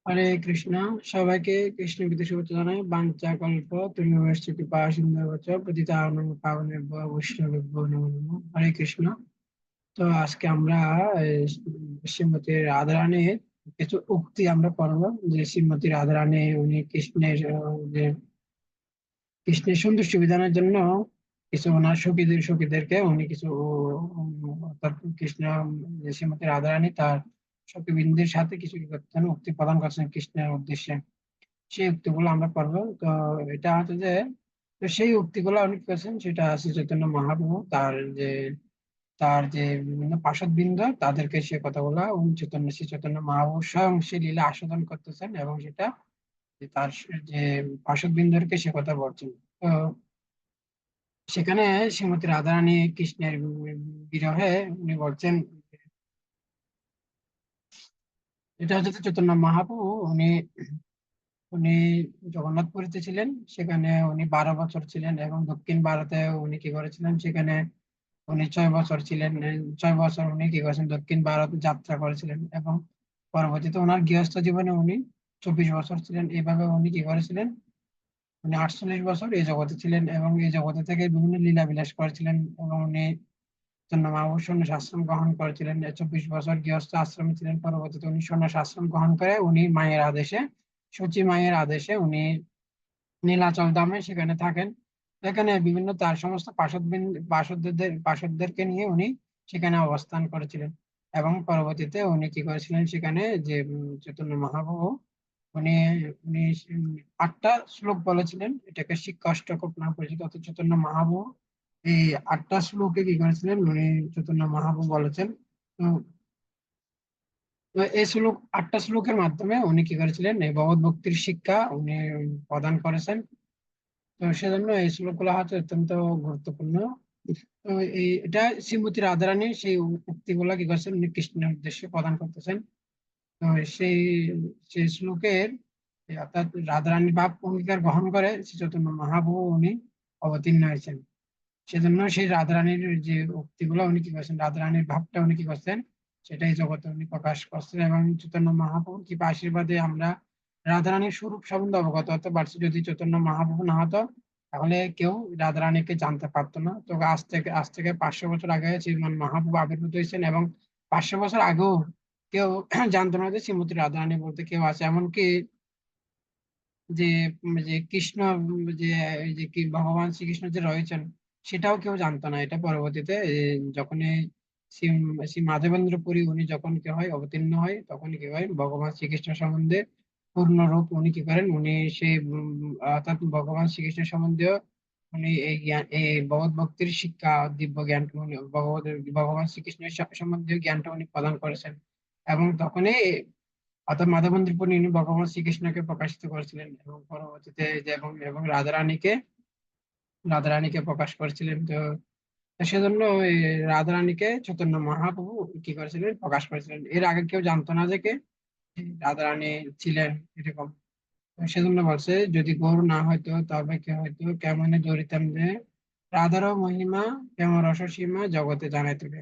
হরে কৃষ্ণ। সবাইকে কৃষ্ণ প্রীতি শুভেচ্ছা জানাই। বাঞ্ছা কল্প তৃণমূলশ্চ কৃপা সিন্ধুবচ পতিতানাং পাবনেভ্যো বৈষ্ণবেভ্যো নমো নমঃ। হরে কৃষ্ণ। তো আজকে আমরা শ্রীমতী রাধারানীর কিছু উক্তি আমরা পড়বো। যে শ্রীমতী রাধারানী উনি কৃষ্ণের সন্তুষ্টি বিধানের জন্য কিছু ওনার সখীদেরকে উনি কিছু অর্থাৎ কৃষ্ণ, যে শ্রীমতী রাধারানী তার সখীবৃন্দের সাথে কিছু কি করতেন, উক্তি প্রদান করছেন কৃষ্ণের উদ্দেশ্যে। সেই উক্তিগুলো আমরা পড়বো। তো এটা হচ্ছে যে, তো সেই উক্তিগুলো উনি কি করছেন, সেটা শ্রী চৈতন্য মহাপ্রভু তার যে বিভিন্ন পার্ষদবৃন্দ তাদেরকে সে কথাগুলা উনি শ্রী চৈতন্য মহাপ্রভু স্বয়ং সে লীলা আস্বাদন করতেছেন, এবং সেটা যে তার যে পার্ষদবৃন্দকে সে কথা বলছেন। তো সেখানে শ্রীমতী রাধারানী কৃষ্ণের বিরহে উনি বলছেন, এটা হচ্ছে যে চৈতন্য মহাপ্রভু উনি উনি জগন্নাথপুরীতে ছিলেন। সেখানে উনি 12 বছর ছিলেন, এবং দক্ষিণ ভারতে উনি কি করেছিলেন, সেখানে উনি 6 বছর ছিলেন। 6 বছর উনি কি করেছেন, দক্ষিণ ভারত যাত্রা করেছিলেন, এবং পরবর্তীতে ওনার গৃহস্থ জীবনে উনি 24 বছর ছিলেন। এইভাবে উনি কি করেছিলেন, উনি 48 বছর এই জগতে ছিলেন, এবং এই জগতে থেকে বিভিন্ন লীলা বিলাস করেছিলেন। এবং উনি মহাপুরুষ সন্ন্যাস আশ্রম গ্রহণ করেছিলেন। 24 বছর গৃহস্থ আশ্রমে ছিলেন। পরবর্তীতে উনি সন্ন্যাস আশ্রম গ্রহণ করে উনি মায়ের আদেশে, সচি মায়ের আদেশে উনি নীলাচল ধামে সেখানে থাকেন। সেখানে বিভিন্ন তার সমস্ত পার্ষদদেরকে নিয়ে উনি সেখানে অবস্থান করেছিলেন। এবং পরবর্তীতে উনি কি করেছিলেন, সেখানে যে চৈতন্য মহাপ্রভু উনি উনি উম, 8টা শ্লোক বলেছিলেন। এটাকে শিক্ষাষ্টক নাম পরিচিত। অর্থাৎ চৈতন্য মহাপ্রভু এই 8টা শ্লোকে কি করেছিলেন, উনি চৈতন্য মহাপ্রভু বলেছেন। তো তো এই 8টা শ্লোকের মাধ্যমে উনি কি করেছিলেন, এই ভগবত ভক্তির শিক্ষা উনি প্রদান করেছেন। তো সেজন্য এই শ্লোকগুলো হচ্ছে অত্যন্ত গুরুত্বপূর্ণ। তো এটা শ্রীমতী রাধারানী সেই উক্তিগুলা কি করছেন, উনি কৃষ্ণের উদ্দেশ্যে প্রদান করতেছেন। তো সেই সেই শ্লোকের অর্থাৎ রাধারানী ভাব অঙ্গীকার গ্রহণ করে শ্রী চৈতন্য মহাপ্রভু উনি অবতীর্ণ হয়েছেন। সেজন্য সেই রাধারানীর যে উক্তিগুলো উনি কি করছেন, রাধারানীর ভাবটা উনি কি করছেন, সেটাই জগতে উনি প্রকাশ করছেন। এবং চৈতন্য মহাপ্রভুর কৃপা আশীর্বাদে আমরা রাধারানীর স্বরূপ সম্বন্ধে অবগত হতে পারছি। যদি চৈতন্য মহাপ্রভু না হতো, তাহলে কেউ রাধারানীকে জানতে পারতো না। তো আজ থেকে 500 বছর আগে শ্রীমান মহাপ্রভু আবির্ভূত হয়েছেন, এবং 500 বছর আগেও কেউ জানতো না যে শ্রীমতী রাধারানী বলতে কেউ আছে। এমনকি যে যে কৃষ্ণ, যে এই যে কি ভগবান শ্রীকৃষ্ণ যে রয়েছেন, সেটাও কেউ জানতো না। এটা পরবর্তীতে যখন শ্রী শ্রী মাধবেন্দ্র পুরী উনি যখন কি হয় অবতীর্ণ হয়, তখন কি হয় ভগবান শ্রীকৃষ্ণ সম্বন্ধে পূর্ণ রূপ উনি কি করেন, উনি সেই অর্থাৎ ভগবান শ্রীকৃষ্ণ সম্বন্ধে উনি এই জ্ঞান, এই ভগবত ভক্তির শিক্ষা, দিব্য জ্ঞান উনি ভগবান শ্রীকৃষ্ণের সম্বন্ধে জ্ঞানটা উনি প্রদান করেছেন। এবং তখনই অর্থাৎ মাধবেন্দ্র পুরী উনি ভগবান শ্রীকৃষ্ণকে প্রকাশিত করেছিলেন, এবং পরবর্তীতে এবং এবং রাধারানীকে প্রকাশ করেছিলেন। তো তো সেজন্য এই রাধারানীকে চৈতন্য মহাপ্রভু কি করেছিলেন, প্রকাশ করেছিলেন। এর আগে কেউ জানতো না যে কে রাধারানী ছিলেন, এরকম। তো সেজন্য বলছে, যদি গৌর না হয়তো তবে কে হয়তো, কেমনে ধরিতাম যে রাধার মহিমা, কেমন রসসীমা জগতে জানাই তোকে।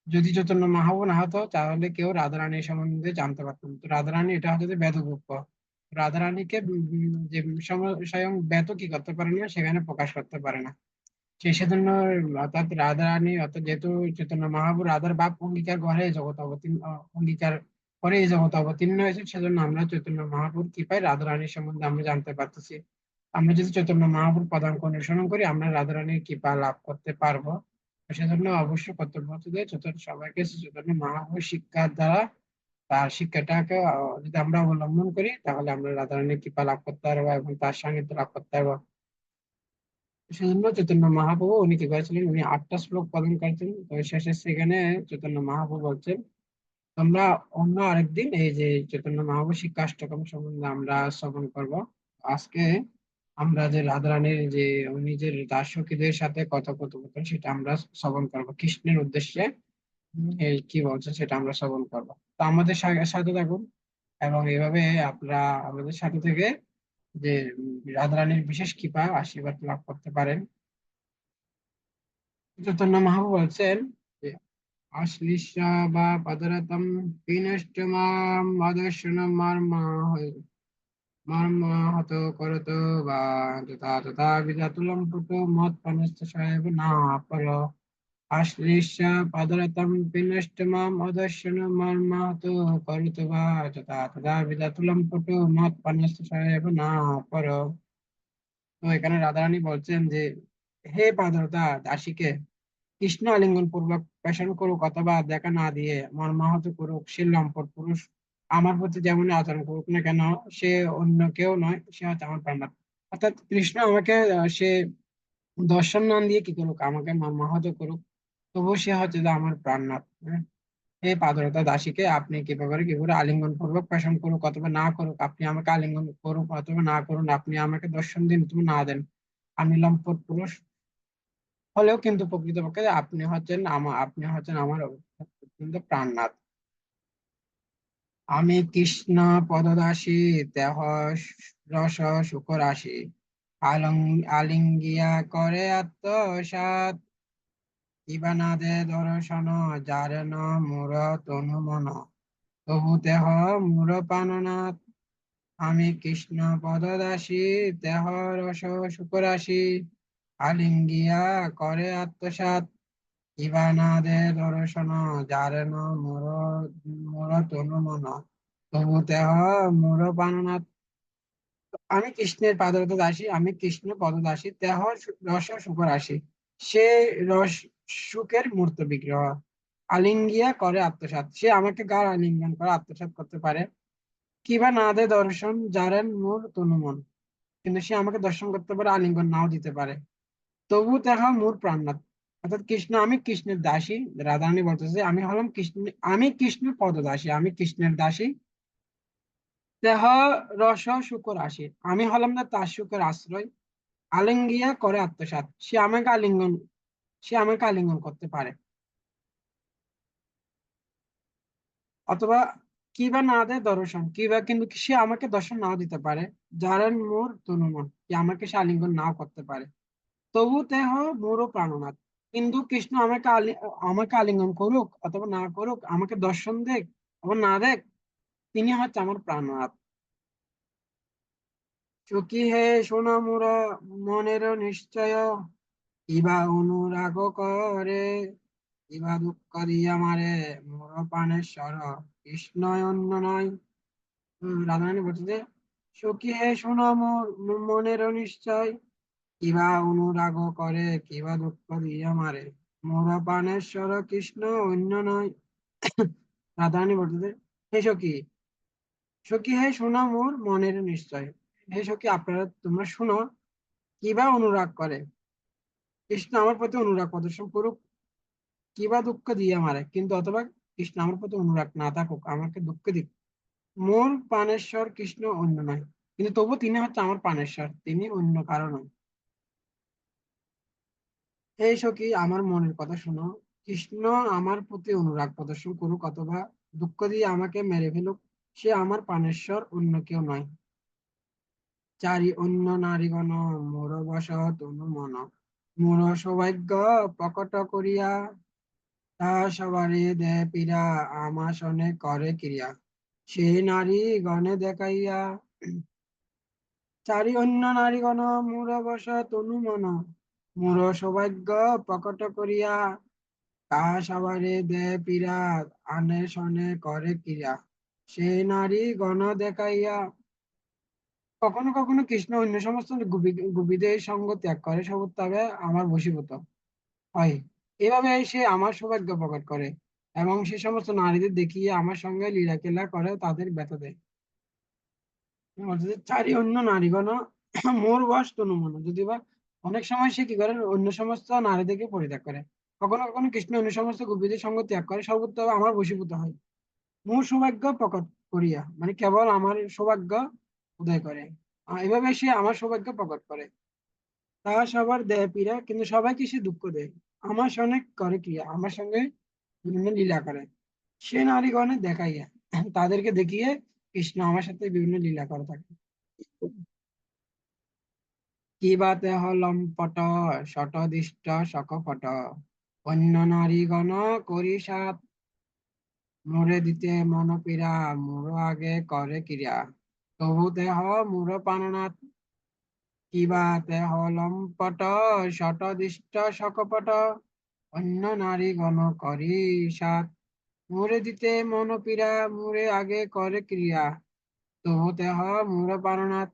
যদি চৈতন্য মহাপ্রভু না হতো, তাহলে কেউ রাধারানী সম্বন্ধে জানতে পারতো না। তো রাধারানী এটা হচ্ছে যে বেদগোপ্য। রাধারানীকে যে স্বয়ং বেদ কি করতে পারে না, সেখানে প্রকাশ করতে পারে না। সেজন্য অর্থাৎ রাধারানী, অর্থাৎ যেহেতু চৈতন্য মহাপ্রভু রাধার বাপ অঙ্গীকার করে এই জগৎ অবতীর্ণ, অঙ্গীকার করে এই জগৎ অবতীর্ণ হয়েছে, সেজন্য আমরা চৈতন্য মহাপ্রভুর কৃপায় রাধারানীর সম্বন্ধে আমরা জানতে পারতেছি। আমরা যদি চৈতন্য মহাপ্রভুর পদাঙ্ক অনুসরণ করি, আমরা রাধারানীর কৃপা লাভ করতে পারবো। তো সেজন্য অবশ্যই কর্তব্য হচ্ছে যে সবাইকে শ্রী চৈতন্য মহাপ্রভুর শিক্ষার দ্বারা তার শিক্ষাটাকে যদি আমরা অবলম্বন করি, তাহলে আমরা রাধারানীর কৃপা লাভ করতে পারবো এবং তার সান্নিধ্য লাভ করতে পারবো। সেজন্য চৈতন্য মহাপ্রভু উনি কি করেছিলেন, উনি 8টা শ্লোক প্রদান করেছেন। তো শেষে সেখানে চৈতন্য মহাপ্রভু বলছেন, তোমরা অন্য আরেকদিন এই যে চৈতন্য মহাপ্রভু শিক্ষাষ্টকম সম্বন্ধে আমরা শ্রবণ করব। আজকে আমরা যে রাধারানীর যে উনি যে তার সখীদের সাথে কথোপকথন, সেটা আমরা শ্রবণ করব কৃষ্ণের উদ্দেশ্যে। এই কি বলছে সেটা আমরা শ্রবণ করব। তো আমাদের সাথে থাকুন, এবং এইভাবে আপনারা আমাদের সাথে থেকে যে রাধারানীর বিশেষ কৃপা আশীর্বাদ লাভ করতে পারেন। চৈতন্য মহাপ্রভু বলছেন আশ্লিষ্য বা পদরতম বিনষ্টমাম অদর্শনম মর্মাহত করত বা যথা তথা বিজাতুলম পুটো মত পানস্ত সাহেব না পর আশ্লিষ্য পদরতম বিনষ্টমাম অদর্শনম মর্মাহত করত বা যথা তথা বিজাতুলম পুটো মত পানস্ত সাহেব না পর। তো এখানে রাধারানী বলছেন যে হে পাদরতা দাসীকে কৃষ্ণ আলিঙ্গন পূর্বক পেশান করুক অথবা দেখা না দিয়ে মর্মাহত করুক, সে লম্পট পুরুষ আমার প্রতি যেমন আচরণ করুক না কেন, সে অন্য কেউ নয়, সে হচ্ছে আমার প্রাণনাথ। অর্থাৎ কৃষ্ণ আমাকে সে দর্শন না দিয়ে কি করুক, আমাকে মর্মাহত করুক, তবুও সে হচ্ছে যে আমার প্রাণনাথ। হ্যাঁ? এই পাদরতা দাসীকে আপনি কি করে আলিঙ্গন পূর্বক পেশান করুক অথবা না করুক, আপনি আমাকে আলিঙ্গন করুক অথবা না করুন, আপনি আমাকে দর্শন দিন তুমি না দেন, আমি লম্পট পুরুষ হলেও কিন্তু প্রকৃতপক্ষে আপনি হচ্ছেন আমার কিন্তু প্রাণনাথ। আমি কৃষ্ণ পদদাসী, দেহ রস শুকরাশি, আলিঙ্গিয়া করে আত্মসাৎ, ইবানাদে দর্শন যারে ন মূর তনু মন, তবু দেহ মূর প্রাণনাথ। আমি কৃষ্ণ পদদাসী, দেহ রস শুকরাশি, আলিঙ্গিয়া করে আত্মসাৎ, ইবানাদে দর্শন যারে ন মূর মূর তনু মন, তবু দেহ মূর প্রাণনাথ। আমি কৃষ্ণের পাদরত দাসী, আমি কৃষ্ণ পদদাসী, দেহ রস শুকরাশি, সে রস সুখের মূর্ত বিগ্রহ, আলিঙ্গিয়া করে আত্মসাৎ, সে আমাকে গাঢ় আলিঙ্গন করে আত্মসাৎ করতে পারে, কিবা না দে দর্শন জারেন মোর তনুমন, কিন্তু সে আমাকে দর্শন করতে পারে, আলিঙ্গন নাও দিতে পারে, তবু তাহা মোর প্রাণনাথ। অর্থাৎ কৃষ্ণ, আমি কৃষ্ণের দাসী। রাধারানী বলতেছে আমি হলাম কৃষ্ণ, আমি কৃষ্ণ পদদাসী, আমি কৃষ্ণের দাসী, দেহ রস শুকর আসে, আমি হলাম না তার সুখের আশ্রয়, আলিঙ্গিয়া করে আত্মসাৎ, সে আমাকে আলিঙ্গন করতে পারে, অথবা কিবা না দেয় দর্শন, কিবা কিন্তু সে আমাকে দর্শন নাও দিতে পারে, যারেন মোর তনুমন, যে আমাকে সে আলিঙ্গন নাও করতে পারে, তবু দেহ মোরও প্রাণনাথ। কিন্তু কৃষ্ণ আমাকে আলিঙ্গন করুক অথবা না করুক, আমাকে দর্শন দেখ অথবা না দেখ, তিনি হচ্ছে আমার প্রাণনাথ। চুকি হে শোনা মোরা মনের নিশ্চয়, ইবা অনুরাগ করে, ইবা দুঃখ দিয়া মারে, মোর প্রাণেশ্বর কৃষ্ণ অন্য নয়। রাধারানী বলছে, সখী হে শোনো মোর মনের নিশ্চয়, কিবা অনুরাগ করে, কিবা দুঃখ দিয়া মারে, মোর প্রাণেশ্বর কৃষ্ণ অন্য নয়। রাধারানী বলছে, হে সখী, সখী হে শোনো মোর মনের নিশ্চয়, হে সখী তোমরা শুনো, কিবা অনুরাগ করে, কৃষ্ণ আমার প্রতি অনুরাগ প্রদর্শন করুক, কিবা দুঃখ দিয়ে মারে, কিন্তু অথবা কৃষ্ণ আমার প্রতি অনুরাগ না থাকুক, আমাকে দুঃখ দিক, মোর প্রাণেশ্বর কৃষ্ণ অন্য নয়, কিন্তু তবু তিনি হচ্ছে আমার প্রাণেশ্বর, তিনি অন্য কারণ নয়। এই সখী আমার মনের কথা শুনো, কৃষ্ণ আমার প্রতি অনুরাগ প্রদর্শন করুক অথবা দুঃখ দিয়ে আমাকে মেরে ফেলুক, সে আমার প্রাণেশ্বর, অন্য কেউ নয়। চারি অন্য নারীগণ মোর বশ তনু মন, মোর সৌভাগ্য প্রকট করিয়া, তা সবারই দে পীড়া, আমার সনে করে ক্রিয়া, সেই নারী গণে দেখাইয়া, চারি অন্য নারীগণ মোর বশ তনু মন, মোর সৌভাগ্য প্রকট করিয়া, তা সবারে দে পীড়া, আনে শনে করে ক্রিয়া, সেই নারী গণ দেখাইয়া। কখনো কখনো কৃষ্ণ অন্য সমস্ত গোপীদের সঙ্গ ত্যাগ করে সবুজভাবে আমার বশীভূত হয়, এভাবে সে আমার সৌভাগ্য প্রকট করে এবং সে সমস্ত নারীদের দেখিয়ে আমার সঙ্গে লীলাখেলা করে, তাদের ব্যথা দেয়। অর্থাৎ চারি অন্য নারীগণ মোর বশ তনু মন, যদি বা অনেক সময় সে কি করে অন্য সমস্ত নারীদেরকে পরিত্যাগ করে, কখনো কখনো কৃষ্ণ অন্য সমস্ত গোপীদের সঙ্গ ত্যাগ করে সর্বত্র আমার বশীভূত হয়, মোর সৌভাগ্য প্রকট করিয়া, মানে কেবল আমার সৌভাগ্য উদয় করে, এভাবে সে আমার সৌভাগ্য প্রকট করে, তা সবার দেয় পীড়া, কিন্তু সবাইকে সে দুঃখ দেয়, আমার সঙ্গে করে ক্রিয়া, আমার সঙ্গে বিভিন্ন লীলা করে, সে নারীগণে দেখাইয়া, তাদেরকে দেখিয়ে কৃষ্ণ আমার সাথে বিভিন্ন লীলা করে থাকে। কি বাতে হলম পট শতদিষ্ট শকপট, অন্য নারীগণ করি সাত, মোরে দিতে মন পীড়া, মোর আগে করে ক্রিয়া। তবু দেহ মোর প্রাণনাথ, কিবা দেহ লম্পট, শতদিষ্ট শকপট। অন্য নারীগণ করি সাত, মোরে দিতে মন পীড়া, মোরে আগে করে ক্রিয়া। তবু দেহ মোর প্রাণনাথ।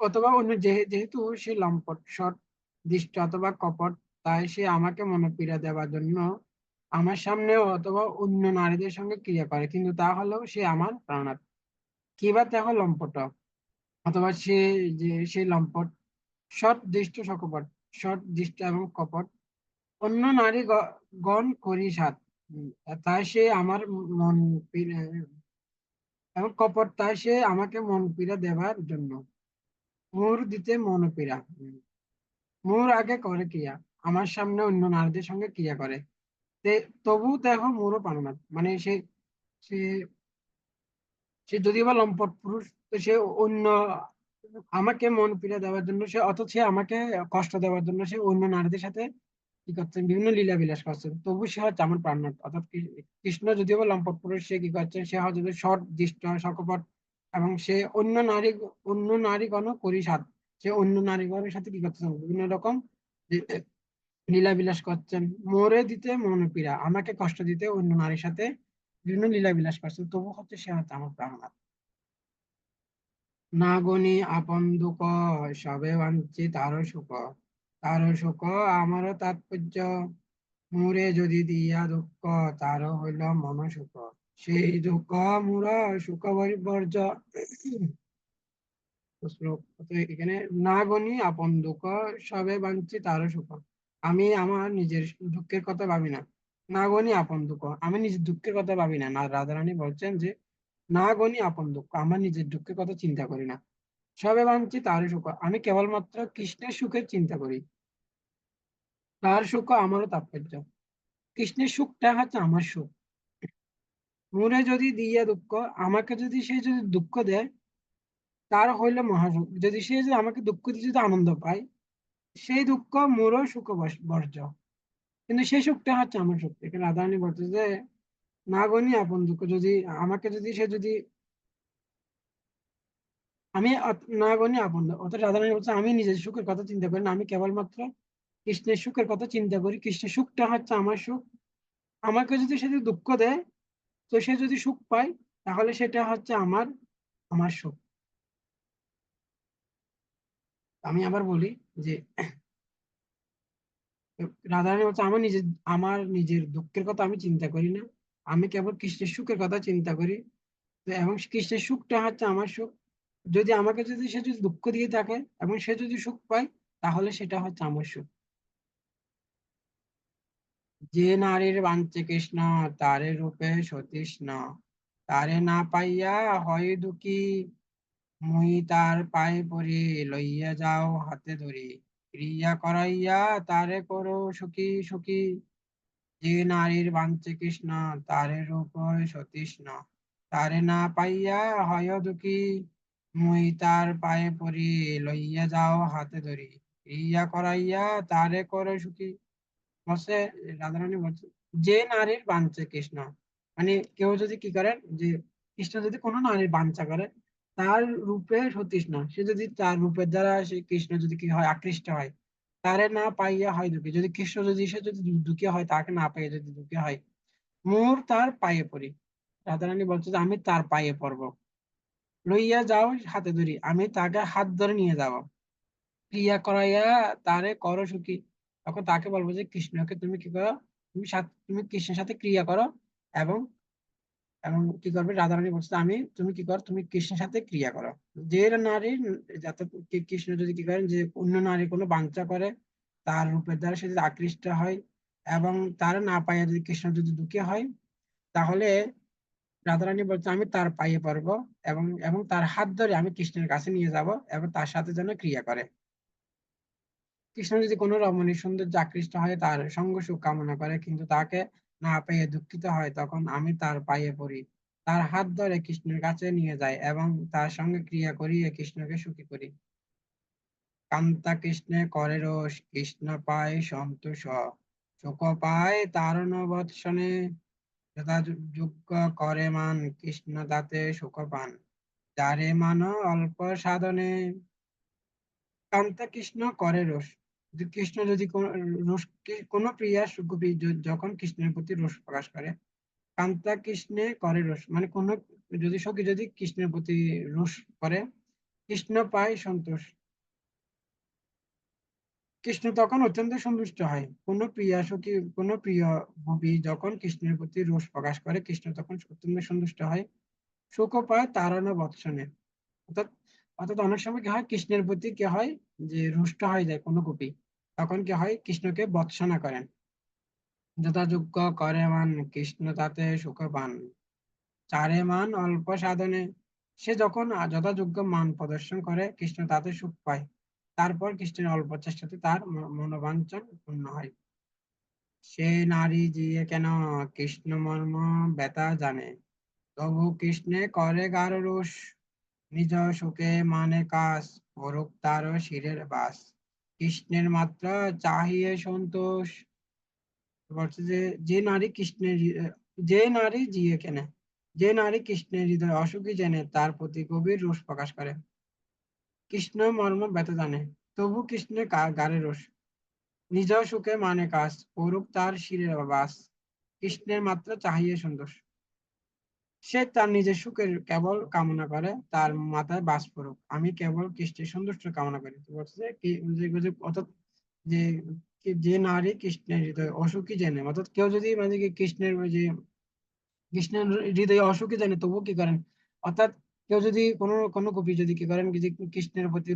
অথবা অন্য যেহেতু সে লম্পট, সৎ, দৃষ্ট অথবা কপট, তাই সে আমাকে মনোপীড়া দেওয়ার জন্য আমার সামনেও অথবা অন্য নারীদের সঙ্গে ক্রিয়া করে, কিন্তু তা হলেও সে আমার প্রাণনাথ। কিবা দেখো লম্পট, অথবা সে লম্পট, সৎ দৃষ্ট সকপট, সৎ দৃষ্ট এবং কপট। অন্য নারী গণ করি সাত, উম, তাই সে আমার মন এবং কপট, তাই সে আমাকে মন পীড়া দেবার জন্য। মোর দিতে মন পীড়া, মোর আগে করে ক্রিয়া, আমার সামনে অন্য নারীদের সঙ্গে ক্রিয়া করে। তবু দেখো মোরও প্রাণনাথ, মানে সে সে যদিও বা লম্পট পুরুষ, তো সে অন্য আমাকে মন পীড়া দেওয়ার জন্য সে, অথচ সে আমাকে কষ্ট দেওয়ার জন্য সে অন্য নারীদের সাথে কি করছেন, বিভিন্ন লীলা বিলাস করছেন, তবু সে হচ্ছে আমার প্রাণনাথ। অর্থাৎ কৃষ্ণ যদিও বা লম্পট পুরুষ, সে কি করছেন, সে হচ্ছে যে সৎ দৃষ্ট সকপট, এবং সে অন্য নারীগণ করি সাধ, সে অন্য নারীগণের সাথে কি করতেছেন, বিভিন্ন রকম যে লীলা বিলাস করছেন। মোরে দিতে মন পীড়া, আমাকে কষ্ট দিতে অন্য নারীর সাথে বিভিন্ন লীলা বিলাস করছেন, তবু হচ্ছে সে হচ্ছে আমার প্রাণনাথ। না গনি আপন দুঃখ, সবে বাঞ্ছি তারও সুখ আমারও তাৎপর্য। মোরে যদি দিয়া দুঃখ, তারও হইল মন সুখ, সেই দুঃখ মোর সুখ বর্জ। শ্লোক তো এখানে, না গনি আপন দুঃখ, সবে বাঞ্ছি তারও সুখ। আমি আমার নিজের দুঃখের কথা ভাবি না। না গনি আপন দুঃখ, আমি নিজের দুঃখের কথা ভাবি না। না, রাধারানী বলছেন যে না গনি আপন দুঃখ, আমার নিজের দুঃখের কথা চিন্তা করি না। সবে বাঞ্ছি তার সুখ, আমি কেবলমাত্র কৃষ্ণের সুখের চিন্তা করি। তার সুখ আমারও তাৎপর্য, কৃষ্ণের সুখটা হচ্ছে আমার সুখ। মোরে যদি দিয়ে দুঃখ, আমাকে যদি সে যদি দুঃখ দেয়, তার হইলে মহাসুখ। যদি আমাকে দুঃখ দিয়ে যদি আনন্দ পায়, সেই দুঃখ মোরও সুখ বর্জ, কিন্তু সেই সুখটা হচ্ছে আমার সুখ। এখানে রাধারানী বলছে যে না গনি আপন দুঃখ, যদি আমাকে যদি সে যদি না গনি আপন দুঃখ, অর্থাৎ রাধারানী বলছে আমি নিজের সুখের কথা চিন্তা করি না, আমি কেবলমাত্র কৃষ্ণের সুখের কথা চিন্তা করি। কৃষ্ণের সুখটা হচ্ছে আমার সুখ। আমাকে যদি সে যদি দুঃখ দেয়, তো সে যদি সুখ পায়, তাহলে সেটা হচ্ছে আমার সুখ। আমি আবার বলি যে রাধারানী বলছে আমার নিজের দুঃখের কথা আমি চিন্তা করি না, আমি কেবল কৃষ্ণের সুখের কথা চিন্তা করি। তো এবং কৃষ্ণের সুখটা হচ্ছে আমার সুখ। যদি সে যদি দুঃখ দিয়ে থাকে এবং সে যদি সুখ পায়, তাহলে সেটা হচ্ছে আমার সুখ। যে নারীর বাঞ্ছে কৃষ্ণ, তারে রূপে সতৃষ্ণ, তারে না পাইয়া হয় দুঃখী। মুই তার পায়ে পড়ি, লইয়া যাও হাতে ধরি, ক্রিয়া করাইয়া তারে করো সুখী সুখী। যে নারীর বাঞ্ছে কৃষ্ণ, তারে রূপ সতৃষ্ণ, তারে না পাইয়া হয় দুঃখী। মুই তার পায়ে পড়ি, লইয়া যাও হাতে ধরি, ক্রিয়া করাইয়া তারে করো সুখী। বলছে, রাধারানী বলছে, যে নারীর বাঞ্ছে কৃষ্ণ, মানে কেউ যদি কি করে, যে কৃষ্ণ যদি কোনো নারীর বাঞ্ছা করে, তার রূপে সতৃষ্ণ, সে যদি তার রূপের দ্বারা সে কৃষ্ণ যদি কি হয়, আকৃষ্ট হয়, তারে না পাইয়া হয় দুঃখী। যদি কৃষ্ণ যদি সে যদি দুঃখী হয়, তাকে না পাইয়া যদি দুঃখী হয়, মোর তার পায়ে পড়ি। রাধারানী বলছে যে আমি তার পায়ে পড়বো, লইয়া যাও হাতে ধরি, আমি তাকে হাত ধরে নিয়ে যাব, ক্রিয়া করাইয়া তারে করো সুখী। তখন তাকে বলবো যে কৃষ্ণকে তুমি কি করো, তুমি কৃষ্ণের সাথে ক্রিয়া করো, এবং এবং কি করবে, রাধারানী বলছে তুমি কি করো, তুমি কৃষ্ণের সাথে ক্রিয়া করো। যে নারী, যাতে কৃষ্ণ যদি কি করেন, যে অন্য নারী কোনো বাঞ্ছা করে, তার রূপের দ্বারা সে যদি আকৃষ্ট হয়, এবং তার না পাইয়া যদি কৃষ্ণ যদি দুঃখী হয়, তাহলে রাধারানী বলছে আমি তার পায়ে পড়বো, এবং এবং তার হাত ধরে আমি কৃষ্ণের কাছে নিয়ে যাব, এবং তার সাথে যেন ক্রিয়া করে। কৃষ্ণ যদি কোনো রমণীর সৌন্দর্যে আকৃষ্ট হয়, তার সঙ্গ সুখ কামনা করে, কিন্তু তাকে না পেয়ে দুঃখিত হয়, তখন আমি তার পায়ে পড়ি, তার হাত ধরে কৃষ্ণের কাছে নিয়ে যাই, এবং তার সঙ্গে ক্রিয়া করিয়ে কৃষ্ণকে সুখী করি। কান্তা কৃষ্ণে করে রোষ, কৃষ্ণ পায় সন্তোষ, শোক পায় তারণ বৎসনে, যথা যোগ্য করে মান কৃষ্ণ তাতে শোক পান, যারে মান অল্প সাধনে। কান্তা কৃষ্ণ করে রোষ, যে কৃষ্ণ যদি কোনো প্রিয়া গোপী যখন কৃষ্ণের প্রতি রোষ প্রকাশ করে, কান্তা কৃষ্ণে করে রোষ, মানে কোনো যদি সখী যদি কৃষ্ণের প্রতি রোষ করে, কৃষ্ণ পায় সন্তোষ, কৃষ্ণ তখন অত্যন্ত সন্তুষ্ট হয়। কোনো প্রিয়া সখী, কোনো প্রিয় গোপী যখন কৃষ্ণের প্রতি রোষ প্রকাশ করে, কৃষ্ণ তখন অত্যন্ত সন্তুষ্ট হয়। শোক পায় তারণ বৎসনে, অর্থাৎ অর্থাৎ অনেক সময় কি হয়, কৃষ্ণের প্রতি কি হয়, যে রুষ্ট হয়ে যায় কোনো গোপী, তখন কি হয়, কৃষ্ণকে ভৎসনা করেন। যথাযোগ্য করে মান কৃষ্ণ তাতে সুখ পান, চারে মান অল্প সাধনে। সে যখন যথাযোগ্য মান প্রদর্শন করে, কৃষ্ণ তাতে সুখ পায়। তারপর কৃষ্ণের অল্প চেষ্টাতে তার মনোবাঞ্ছন পূর্ণ হয়। সে নারী জিয়ে কেন কৃষ্ণ মর্ম ব্যথা জানে, তবু কৃষ্ণে করে গাঢ় রোষ, নিজ সুখে মানে কাজ, করুক তার শিরের বাস, কৃষ্ণের মাত্র চাহিয়ে সন্তোষ। বলছে যে, যে নারী যে নারী জিয়ে কেনে, যে নারী কৃষ্ণের হৃদয় অসুখী জেনে তার প্রতি গভীর রোষ প্রকাশ করে, কৃষ্ণ মর্ম ব্যথা জানে, তবু কৃষ্ণের গারে রোষ, নিজ সুখে মানে কাজ, করুক তার শিরের বাস, কৃষ্ণের মাত্র চাহিয়ে সন্তোষ। সে তার নিজের সুখের কেবল কামনা করে, তার মাথায় বাস পড়ুক, আমি কেবল কৃষ্ণের সন্তুষ্ট কামনা করি। তো বলছে যে অর্থাৎ যে যে নারী কৃষ্ণের হৃদয় অসুখী জেনে, অর্থাৎ কেউ যদি মানে কি কৃষ্ণের ওই যে কৃষ্ণের হৃদয়ে অসুখী জানে তবুও কি করেন, অর্থাৎ কেউ যদি কোনো কোনো কবি যদি কি করেন যে কৃষ্ণের প্রতি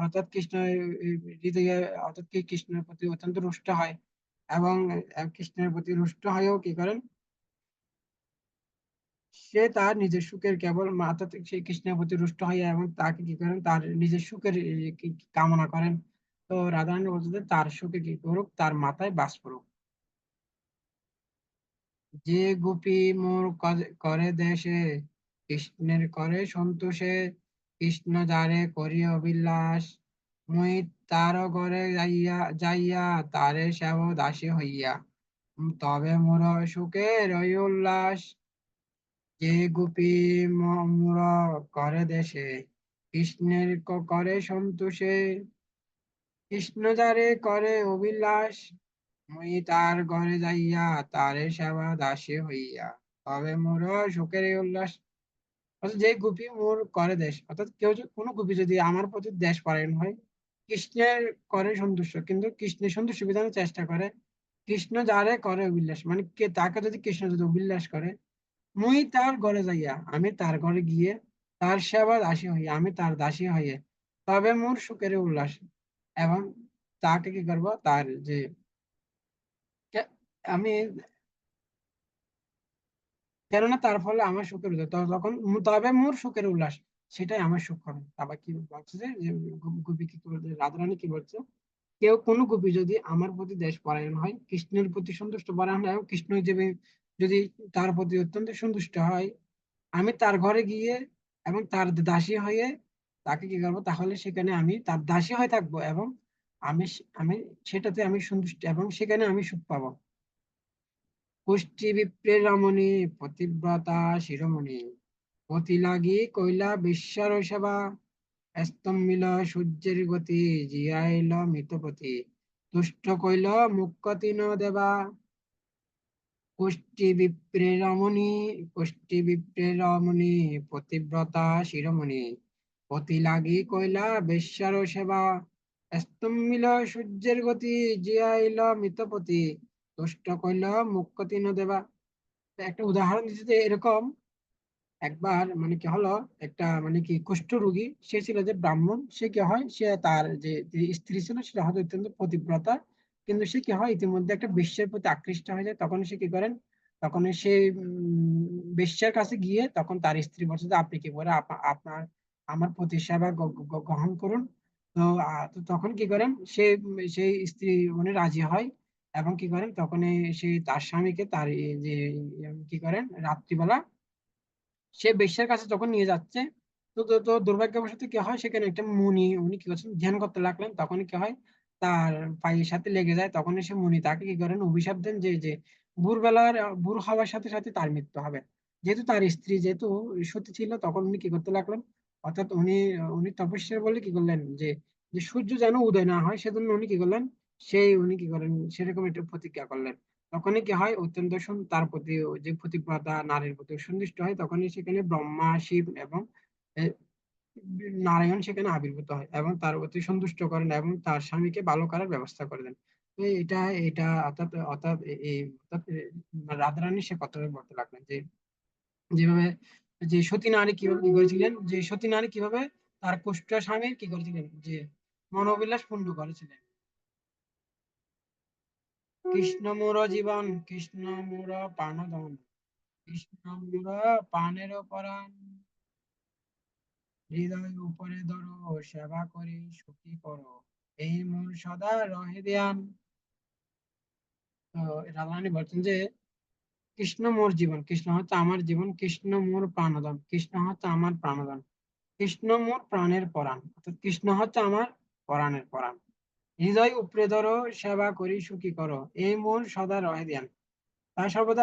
অর্থাৎ কৃষ্ণের হৃদয়ে, অর্থাৎ কি কৃষ্ণের প্রতি অত্যন্ত রুষ্ট হয়, এবং কৃষ্ণের প্রতি রুষ্ট হয়েও কি করেন, সে তার নিজের সুখের কেবল অর্থাৎ সেই কৃষ্ণের প্রতি রুষ্ট হইয়া এবং তাকে কি করেন, তার নিজের সুখের কামনা করেন। তো রাধারানী বলছে যে তার সুখে কি করুক, তার মাথায় বাস পড়ুক। যে গোপী মোর করে দেশে, কৃষ্ণের করে সন্তোষে, কৃষ্ণ যারে করি অবিলাস, মুই তার ঘরে যাইয়া যাইয়া তারে সেব দাসী হইয়া, তবে মোর সুখে রই উল্লাস। যে গোপী মোর করে দেশে, কৃষ্ণের করে সন্তোষে, কৃষ্ণ যারে করে অভিলাষ, মুই তার ঘরে যাইয়া তারে সেবা দাসী হইয়া, তবে মোর সুখের এই উল্লাস। অর্থাৎ যে গোপী মোর করে দেশ, অর্থাৎ কেউ যদি কোনো গোপী যদি আমার প্রতি দেশ পরায়ণ হয়, কৃষ্ণের করে সন্তুষ্ট, কিন্তু কৃষ্ণের সন্তুষ্ট বিধানের চেষ্টা করে, কৃষ্ণ যারে করে অভিলাষ, মানে কে তাকে যদি কৃষ্ণ যদি অভিলাষ করে, মুই তার ঘরে যাইয়া, আমি তার ঘরে গিয়ে তার সেবা দাসী হইয়া, আমি তার দাসী হইয়ে, তবে মোর সুখের উল্লাস। এবং তাকে কি করবো, তার যে আমি, কেননা তার ফলে আমার সুখের উল্লাস, তখন তবে মোর সুখের উল্লাস, সেটাই আমার সুখ হবে। আবার কি বলছে যে যে গোপী কি বলছে, রাধারানী কি বলছে, কেউ কোনো গোপী যদি আমার প্রতি দেশ পরায়ণ হয়, কৃষ্ণের প্রতি সন্তুষ্ট পরায়ণ হয়, এবং কৃষ্ণ হিসেবে যদি তার প্রতি অত্যন্ত সন্তুষ্ট হয়, আমি তার ঘরে গিয়ে এবং তার দাসী হয়ে তাকে কি করবো, তাহলে সেখানে আমি তার দাসী হয়ে থাকবো, এবং আমি সেটাতে আমি সন্তুষ্ট, এবং সেখানে আমি সুখ পাবো। পুষ্টি বিপ্রের রমণী, পতিব্রতা শিরোমণি, পতি লাগি কইলা বিশ্বার সেবা, স্তম্ভিল সূর্যের গতি, জিয়াইল মৃতপতি, তুষ্ট কইল মুখ্য তিন দেবা। পুষ্টি বিপ্রের রমণী, পুষ্টি বিপ্রের রমণী, পতিব্রতা শিরোমণি, পতি লাগি কইলা বেশ্যার সেবা, স্তম্ভিল সূর্যের গতি, জিয়াইল মৃতপতি, তুষ্ট কইল মুখ্য তিন দেবা। একটা উদাহরণ দিচ্ছে যে এরকম, একবার মানে কি হলো, একটা মানে কি কুষ্ঠ রোগী, সে ছিল যে ব্রাহ্মণ, সে কি হয়, সে তার যে স্ত্রী ছিল সেটা হয়তো অত্যন্ত পতিব্রতা, কিন্তু সে কি হয় ইতিমধ্যে একটা বেশ্যার প্রতি আকৃষ্ট হয়ে যায়, তখন সে কি করেন, তখন সে বেশ্যার কাছে গিয়ে তখন তার স্ত্রী বলছে যে আপনি কি করে আপনার আমার প্রতি সেবা গ্রহণ করুন। তো তো তখন কি করেন, সেই স্ত্রী মানে রাজি হয়, এবং কি করেন তখন সেই তার স্বামীকে তার এই যে কি করেন রাত্রিবেলা সে বেশ্যার কাছে যখন নিয়ে যাচ্ছে, তো তো তো দুর্ভাগ্যবশত কি হয়, সেখানে একটা মুনি, উনি কি করছেন, ধ্যান করতে লাগলেন, তখন কি হয়, তার পায়ের সাথে লেগে যায়, তখন এসে মুনি তাকে কি করেন, অভিশাপ দেন যে যে ভোরবেলার ভোর হওয়ার সাথে সাথে তার মৃত্যু হবে। যেহেতু তার স্ত্রী যেহেতু সতী ছিল, তখন উনি কি করতে লাগলেন, অর্থাৎ উনি উনি তপস্যা বলে কি করলেন, যে যে সূর্য যেন উদয় না হয় সেজন্য উনি কি করলেন, উনি কি করেন, সেরকম একটা প্রতিজ্ঞা করলেন। তখনই কি হয়, অত্যন্ত তার প্রতি যে প্রতিব্রতা নারীর প্রতি সন্তুষ্ট হয়, তখনই সেখানে ব্রহ্মা, শিব এবং আহ, নারায়ণ সেখানে আবির্ভূত হয় এবং তার প্রতি সন্তুষ্ট করেন এবং তার স্বামীকে ভালো করার ব্যবস্থা করে দেন। তো এটা এটা অর্থাৎ অর্থাৎ এই অর্থাৎ রাধারানী সে কথাটা বলতে লাগলেন যে যেভাবে যে সতী নারী কিভাবে কি করেছিলেন, যে সতী নারী কিভাবে তার কুষ্ঠ স্বামীর কি করেছিলেন, যে মনোবিলাস পূর্ণ করেছিলেন। কৃষ্ণ মোর জীবন, কৃষ্ণ মোর প্রাণধন, কৃষ্ণ মোর প্রাণের পরাণ, হৃদয় উপরে ধরো, সেবা করি সুখী করো, এই মোর সদা রহে ধ্যান। তো রাধারানী বলছেন যে কৃষ্ণ মোর জীবন, কৃষ্ণ হচ্ছে আমার জীবন, কৃষ্ণ মোর প্রাণধন, কৃষ্ণ হচ্ছে আমার প্রাণধন, কৃষ্ণ মোর প্রাণের পরাণ, অর্থাৎ কৃষ্ণ হচ্ছে আমার পরাণের পরাণ। হৃদয় উপরে ধরো, সেবা করি সুখী করো, এই মন সদা রহে ধ্যান। তাই সর্বদা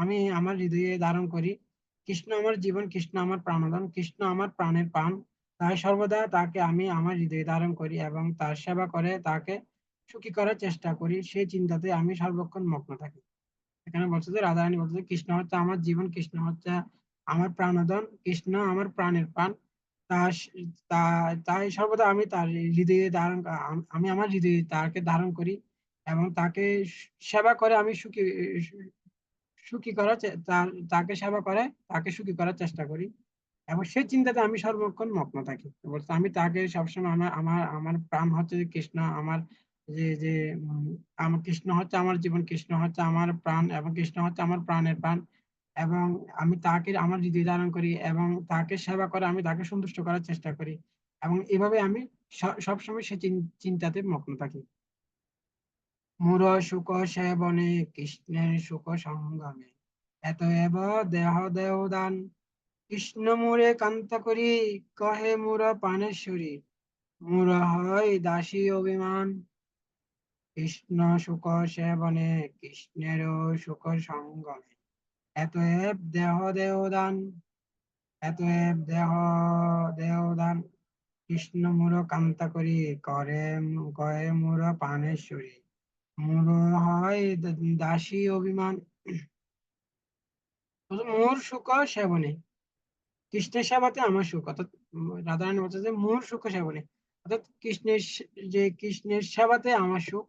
আমি আমার হৃদয়ে ধারণ করি, কৃষ্ণ আমার জীবন, কৃষ্ণ আমার প্রাণধন, কৃষ্ণ আমার প্রাণের প্রাণ। তাই সর্বদা তাকে আমি আমার হৃদয়ে ধারণ করি এবং তার সেবা করে তাকে সুখী করার চেষ্টা করি, সেই চিন্তাতে আমি সর্বক্ষণ মগ্ন থাকি। এখানে বলছে যে রাধারানী বলছে যে কৃষ্ণ হচ্ছে আমার জীবন, কৃষ্ণ হচ্ছে আমার প্রাণধন, কৃষ্ণ আমার প্রাণের প্রাণ। তার তাই সর্বদা আমি তার হৃদয়ে আমি আমার হৃদয়ে তাকে ধারণ করি এবং তাকে সেবা করে আমি সুখী করার তাকে সেবা করে তাকে সুখী করার চেষ্টা করি এবং সেই চিন্তাতে আমি সর্বক্ষণ মগ্ন থাকি। তো বলছে আমি তাকে সবসময় আমার আমার আমার প্রাণ হচ্ছে যে কৃষ্ণ, আমার যে যে আমার কৃষ্ণ হচ্ছে আমার জীবন, কৃষ্ণ হচ্ছে আমার প্রাণ এবং কৃষ্ণ হচ্ছে আমার প্রাণের প্রাণ। এবং আমি তাকে আমার হৃদয়ে ধারণ করি এবং তাকে সেবা করে আমি তাকে সন্তুষ্ট করার চেষ্টা করি এবং এভাবে আমি সবসময় সে চিন্তাতে মগ্ন থাকি। মূঢ় সুখ সেবনে, কৃষ্ণের সুখ সঙ্গমে, এব দেহ দেহ দান, কৃষ্ণ মোরে কান্তা করি, কহে মোর প্রাণেশ্বরী, মোর হয় দাসী অভিমান, কৃষ্ণ সুখ সেবনে, কৃষ্ণের সুখ সঙ্গমে, দেহ দেহ দান, এতএব দেহ দেহ দান, কৃষ্ণ মোর কান্তা করি, কহে মোর প্রাণেশ্বরী, মোর হয় দাসী অভিমান। মোর সুখ সেবনে, কৃষ্ণের সেবাতে আমার সুখ, অর্থাৎ রাধারানী বলছে যে মোর সুখ সেবনে, অর্থাৎ কৃষ্ণের সেবাতে আমার সুখ,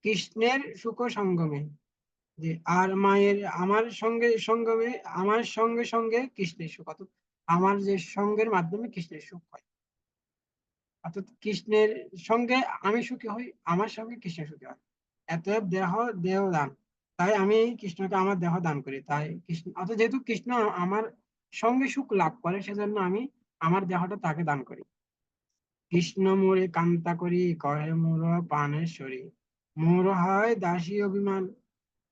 কৃষ্ণের সুখ সঙ্গমে, যে আর মায়ের আমার সঙ্গে সঙ্গমে, আমার সঙ্গে সঙ্গে কৃষ্ণের সুখ, অর্থাৎ আমার যে সঙ্গের মাধ্যমে কৃষ্ণের সুখ হয়, অর্থাৎ কৃষ্ণের সঙ্গে আমি সুখী হই, আমার সঙ্গে কৃষ্ণ সুখী হয়। এতএব দেহ দেহ দান, তাই আমি কৃষ্ণকে আমার দেহ দান করি, তাই কৃষ্ণ অর্থাৎ যেহেতু কৃষ্ণ আমার সঙ্গে সুখ লাভ করে সেজন্য আমি আমার দেহটা তাকে দান করি। কৃষ্ণ মোরে কান্তা করি, কহে মোর প্রাণেশ্বরী, মোর হয় দাসী অভিমান।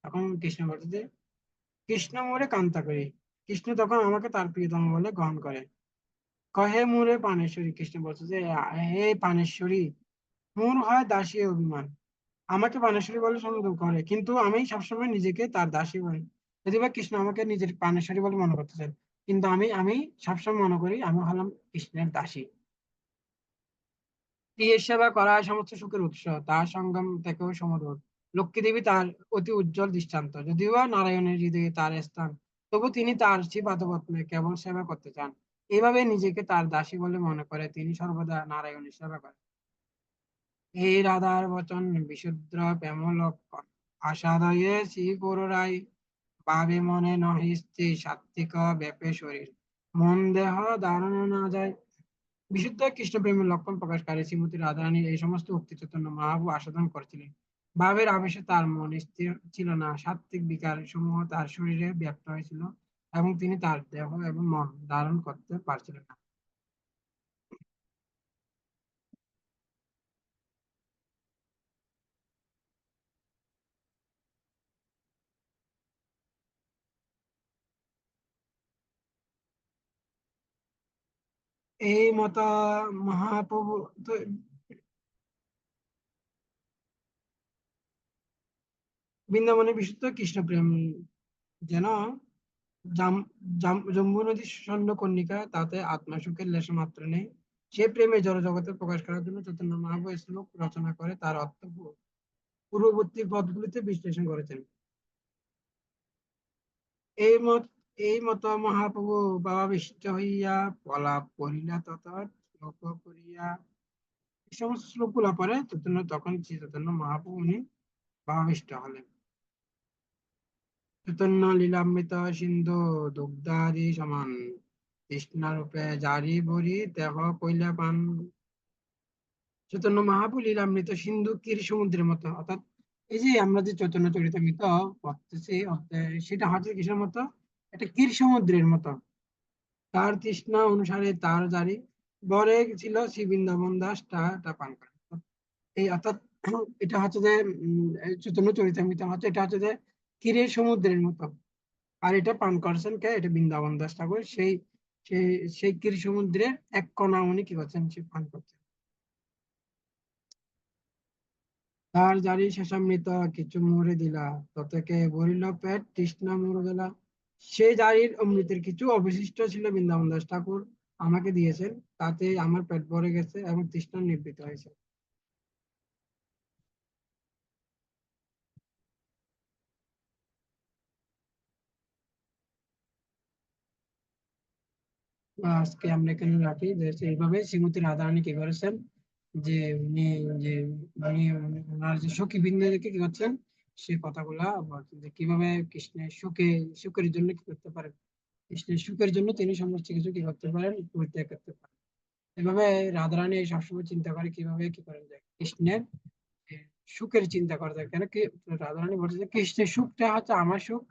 তখন কৃষ্ণ বলছে যে কৃষ্ণ মোরে কান্তা করি, কৃষ্ণ তখন আমাকে তার প্রিয়তম বলে গ্রহণ করে। কহে মোরে প্রাণেশ্বরী, কৃষ্ণ বলছে যে হে প্রাণেশ্বরী, মোর হয় দাসী অভিমান, আমাকে বানেশ্বরী বলে সম্বোধন করে কিন্তু আমি সবসময় নিজেকে তার দাসী বলি। যদিও বা কৃষ্ণ আমাকে নিজের প্রাণেশ্বরী বলে মনে করতে চান, কিন্তু আমি সবসময় মনে করি আমি হলাম কৃষ্ণের দাসী। প্রিয়ের সেবা করা সমস্ত সুখের উৎস, তার সঙ্গম থেকেও সমদূর। লক্ষ্মী দেবী তার অতি উজ্জ্বল দৃষ্টান্ত, যদিও বা নারায়ণের হৃদয়ে তার স্থান, তবু তিনি তার শ্রীপাদপদ্মে কেবল সেবা করতে চান। এইভাবে নিজেকে তার দাসী বলে মনে করে তিনি সর্বদা নারায়ণের সেবা করেন। এই রাধার বচন বিশুদ্র প্রেম লক্ষণ, আশাদয়ে শ্রী পুররাই, ভাবে মনে নহিস্তি সাত্বিক ব্যাপে শরীর, মন দেহ ধারণ না যায়। বিশুদ্ধ কৃষ্ণ প্রেমের লক্ষণ প্রকাশকারী শ্রীমতী রাধারানী এই সমস্ত উক্তি চৈতন্য মহাপ্রভু আস্বাদন করেছিলেন। ভাবের আবেশে তার মন স্থির ছিল না, সাত্বিক বিকার সমূহ তার শরীরে ব্যক্ত হয়েছিল এবং তিনি তার দেহ এবং মন ধারণ করতে পারছিলেন না। এই মত মহাপ্রভু তো বৃন্দাবনে বিশুদ্ধ কৃষ্ণ প্রেম যেন জম্বু নদীর স্বর্ণ কর্ণিকা, তাতে আত্মসুখের লেশ মাত্র নেই। সে প্রেমে জড়জগতে প্রকাশ করার জন্য চৈতন্য মহাপ্রভু এই শ্লোক রচনা করে তার অর্থ পূর্ববর্তী পদগুলিতে বিশ্লেষণ করেছেন। এই মত এই মত মহাপ্রভু ভাবাবিষ্ট হইয়া প্রলাপ করিলা তথা শ্লোক করিয়া এই সমস্ত শ্লোকগুলো পরে চৈতন্য, তখন শ্রী চৈতন্য মহাপ্রভু উনি ভাবাবিষ্ট হলেন। চৈতন্য লীলামৃত সিন্ধু দুগ্ধাদি সমান, তৃষ্ণারূপে জারি বরি দেহ কইলা পান। চৈতন্য মহাপ্রভু লীলামৃত সিন্ধু ক্ষীর সমুদ্রের মতো, অর্থাৎ এই যে আমরা যে চৈতন্য চরিতামৃত পড়তেছি, সেটা হচ্ছে কিসের মতো? এটা ক্ষীর সমুদ্রের মতো। তার তৃষ্ণা অনুসারে তার জারি বরে ছিল শ্রী বৃন্দাবন দাস তা পান করেন। এই অর্থাৎ এটা হচ্ছে যে এই চৈতন্য চরিতামৃত হচ্ছে, এটা হচ্ছে যে ক্ষীরের সমুদ্রের মতো। আর এটা পান করছেন কে? এটা বৃন্দাবন দাস ঠাকুর। সেই সেই সেই ক্ষীর সমুদ্রের এক কণা উনি কি করছেন? সে পান করছেন। তার জারি শেষামৃত কিছু মুড়ে দিলা, ততকে ভরিল পেট তৃষ্ণা মর গেলা। সেই জারির অমৃতের কিছু অবশিষ্ট ছিল বৃন্দাবন দাস ঠাকুর আমাকে দিয়েছেন, তাতে আমার পেট ভরে গেছে এবং তৃষ্ণা নিবৃত হয়েছে। আজকে আমরা এখানে রাখি, যে এইভাবে শ্রীমতী রাধারানী কি করেছেন, যে উনি যে উনি ওনার যে সখী বৃন্দদেরকে কি করছেন, সেই কথাগুলা বলছেন যে কিভাবে কৃষ্ণের সুখের জন্য কি করতে পারেন, কৃষ্ণের সুখের জন্য তিনি সমস্ত কিছু কি করতে পারেন, পরিত্যাগ করতে পারেন। এভাবে রাধারানী সবসময় চিন্তা করে কিভাবে কি করেন যায় কৃষ্ণের সুখের চিন্তা করা যায়। কেন কি রাধারানী বলছে যে কৃষ্ণের সুখটা হচ্ছে আমার সুখ,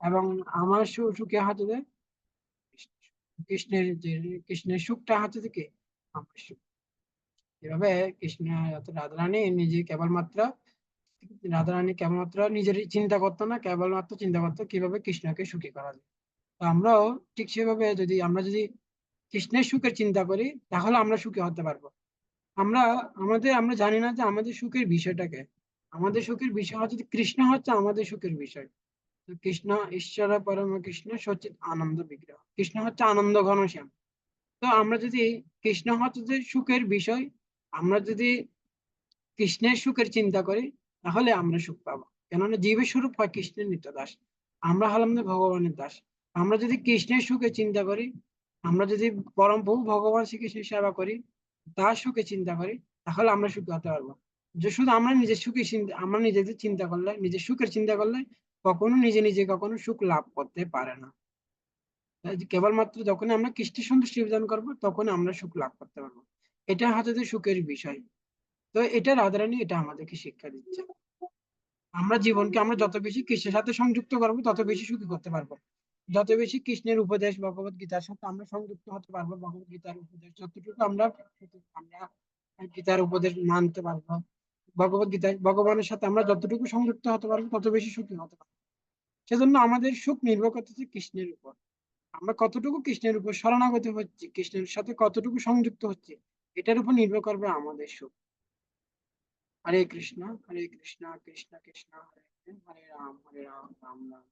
এবং আমার সুখে হচ্ছে যে কৃষ্ণের যে কৃষ্ণের সুখটা হচ্ছে যে কি আমার সুখ। এভাবে কৃষ্ণ অর্থাৎ রাধারানী কেবলমাত্র নিজের চিন্তা করতো না, কেবলমাত্র চিন্তা করতো কিভাবে কৃষ্ণকে সুখী করা যায়। তো আমরাও ঠিক সেভাবে আমরা যদি কৃষ্ণের সুখের চিন্তা করি, তাহলে আমরা সুখী হতে পারবো। আমরা আমরা জানি না যে আমাদের সুখের বিষয়টাকে, আমাদের সুখের বিষয় হচ্ছে যে কৃষ্ণ হচ্ছে আমাদের সুখের বিষয়। তো কৃষ্ণ ঈশ্বর পরম কৃষ্ণ সচিত আনন্দ বিগ্রহ, কৃষ্ণ হচ্ছে আনন্দ ঘনশ্যাম। তো আমরা যদি কৃষ্ণ হচ্ছে যে সুখের বিষয়, আমরা যদি কৃষ্ণের সুখের চিন্তা করি, তাহলে আমরা সুখ পাবো। কেননা জীবের স্বরূপ হয় কৃষ্ণের নিত্য দাস, আমরা হলাম যে ভগবানের দাস। আমরা যদি কৃষ্ণের সুখে চিন্তা করি, আমরা যদি পরম প্রভু ভগবান শ্রীকৃষ্ণের সেবা করি, তার সুখে চিন্তা করি, তাহলে আমরা সুখী হতে পারবো। যে শুধু আমরা নিজের সুখে চিন্তা, আমরা নিজেদের চিন্তা করলে, নিজের সুখের চিন্তা করলে কখনো নিজে নিজে কখনো সুখ লাভ করতে পারে না। তাই যে কেবলমাত্র যখন আমরা কৃষ্ণের সন্তুষ্টি বিধান করবো, তখন আমরা সুখ লাভ করতে পারবো। এটা হচ্ছে যে সুখের বিষয়। তো এটা রাধারানী এটা আমাদেরকে শিক্ষা দিচ্ছে। আমরা যত বেশি কৃষ্ণের সাথে সংযুক্ত করবো, তত বেশি সুখী করতে পারবো। যত বেশি কৃষ্ণের উপদেশ ভগবত গীতার সাথে আমরা সংযুক্ত হতে পারবো, ভগবত গীতার উপদেশ যতটুকু আমরা গীতার উপদেশ মানতে পারবো, ভগবত গীতায় ভগবানের সাথে আমরা যতটুকু সংযুক্ত হতে পারবো, তত বেশি সুখী হতে পারবো। সেজন্য আমাদের সুখ নির্ভর করতেছে কৃষ্ণের উপর। আমরা কতটুকু কৃষ্ণের উপর শরণাগত হচ্ছি, কৃষ্ণের সাথে কতটুকু সংযুক্ত হচ্ছে, এটার উপর নির্ভর করবে আমাদের সুখ। হরে কৃষ্ণ কৃষ্ণ কৃষ্ণ হরে হরে, হরে রাম রাম রাম।